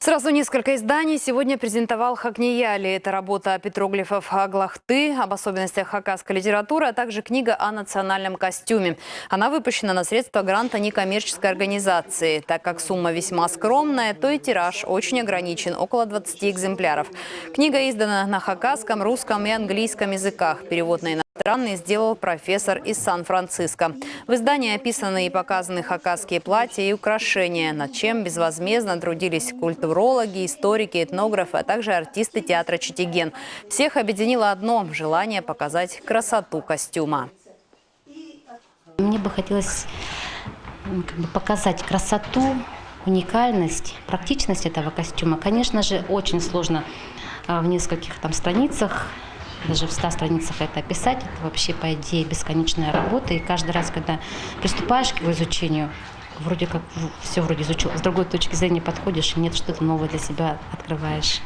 Сразу несколько изданий сегодня презентовал Хакнияли. Это работа петроглифов Аглахты об особенностях хакасской литературы, а также книга о национальном костюме. Она выпущена на средства гранта некоммерческой организации. Так как сумма весьма скромная, то и тираж очень ограничен – около 20 экземпляров. Книга издана на хакасском, русском и английском языках. Перевод на иностранный сделал профессор из Сан-Франциско. В издании описаны и показаны хакасские платья и украшения, над чем безвозмездно трудились культурологи, историки, этнографы, а также артисты театра «Читиген». Всех объединило одно – желание показать красоту костюма. Мне бы хотелось показать красоту, уникальность, практичность этого костюма. Конечно же, очень сложно в нескольких страницах, даже в 100 страницах это описать. Это вообще, по идее, бесконечная работа. И каждый раз, когда приступаешь к его изучению, вроде как все изучил, с другой точки зрения подходишь, и нет, что-то новое для себя открываешь.